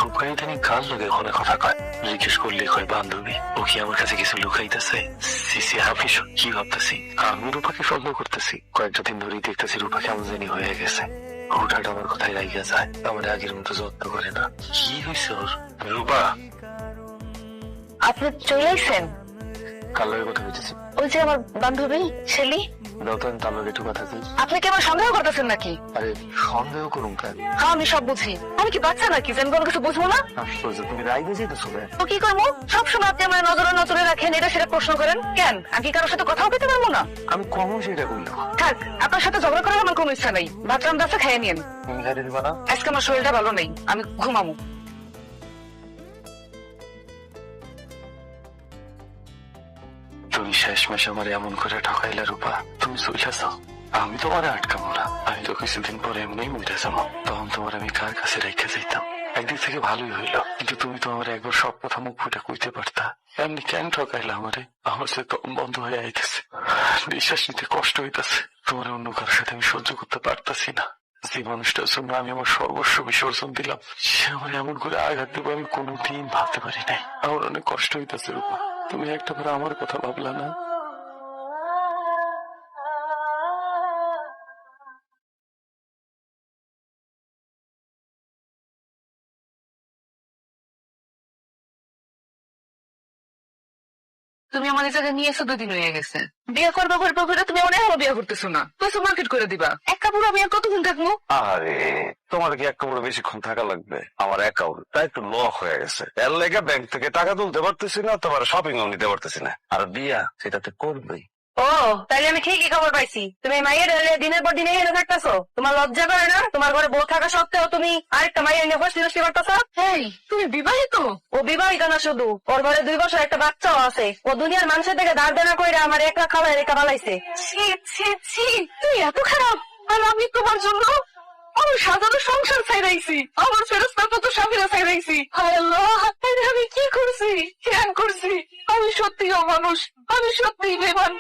রূপা ইদানিং কার লগে ঘনে কথা কয়, জিজ্ঞেস করলে কয় বান্ধবী। ও কি আমার কাছে কিছু লুকাইতেছে? সিসি হাফিস কি ভাবতেছি? আমি রূপাকে সন্দেহ করতেছি। কয়েকটা দিন ধরেই দেখতেছি রূপা কেমন জানি হয়ে গেছে। হুটহাট আমার কথায় রাইগা যায়, আমার আগের মতো যত্ন করে না। কি হয়েছে ওর? রূপা, আপনি চলে আসছেন? কার লগে কথা বলতেছি? ওই যে আমার বান্ধবী শেলি। দাও তো আমি তার লগে একটু কথা বলি। আপনি কি আমার সন্দেহ করতেছেন নাকি? আরে সন্দেহ করুন কেন? হ্যাঁ আমি সব বুঝি। আমি কি বাচ্চা নাকি যে আমি কোনো কিছু বুঝবো না? আশ্চর্য, তুমি রাইগে যেতেছো কেন? তো কি করবো? সবসময় আপনি আমার নজরে নজরে রাখেন, এটা সেটা প্রশ্ন করেন কেন? আমি কি কারোর সাথে কথাও বলতে পারবো না? আমি কমও সেটা করলাম। থাক, আপনার সাথে ঝগড়া করার আমার কোনো ইচ্ছা নাই। ভাতরাম দাসা খেয়ে নিন। তুমি খাইতে দিবা না? আজকে আমার শরীরটা ভালো নেই, আমি ঘুমাবো। তুমি শেষমেশ আমার এমন করে ঠকাইলা রূপা, তুমি চইলাছ। আমি তোমার আটকাবো না, আমি তো কিছুদিন পরে এমনি মরে যাবো। তখন তোমার আমি কার কাছে রেখে যাইতাম? একদিক থেকে ভালোই হইলো, কিন্তু তুমি তো আমার একবার সব কথা মুখ ফুটে কইতে পারতা। এমনি কেন ঠকাইলা আমারে? আমার সে দম বন্ধ হয়ে আইতেছে, নিঃশ্বাস নিতে কষ্ট হইতেছে। তোমার অন্য কারোর সাথে আমি সহ্য করতে পারতাছি না। যে মানুষটার জন্য আমি আমার সর্বস্ব বিসর্জন দিলাম, সে আমার এমন করে আঘাত দেবো আমি কোনোদিন ভাবতে পারি নাই। আমার অনেক কষ্ট হইতেছে রূপা, তুমি একটা বার আমার কথা ভাবলা না? তুমি আমার এই জায়গায় নিয়ে এসে 2 দিন হয়ে গেছে। বিয়ে করবো করবো করে তুমি অনেক আরো বিয়ে করতেছো না, তো মার্কেট করে দিবা। এক কাপড় আমি আর কতক্ষণ থাকবো? আরে তোমার কি এক কাপড়ে বেশিক্ষণ থাকা লাগবে? আমার অ্যাকাউন্টটা একটু লক হয়ে গেছে, এর লেগে ব্যাংক থেকে টাকা তুলতে পারতেছি না, তোমার শপিং ও নিতে পারতেছি না। আর বিয়া সেটা তো করবেই। ও তাইলে আমি ঠিকই খবর পাইছি। তুমি মাইয়ের দিনের পর দিনে এনে থাকতেছো, তোমার লজ্জা করে না? তোমার ঘরে বউ থাকা সত্ত্বেও তুমি আরেকটা মাইয়ের নিয়ে ফসলি ফসলি করতেছো। এই তুমি বিবাহিত? ও বিবাহিত না শুধু, ওর ঘরে 2 বছর একটা বাচ্চাও আছে। ও দুনিয়ার মানুষের থেকে দাঁড় দেনা করে আমার একলা খাওয়াই রেখা বানাইছে। ছি ছি ছি, তুই এত খারাপ। আর আমি তোমার জন্য আমার সাজানো সংসার ছাইরাইছি, আমার ফেরস্তা কত স্বামীরা ছাইরাইছি। হায় আল্লাহ, এটা আমি কি করছি, কেন করছি? আমি সত্যি অমানুষ, আমি সত্যি বেমান।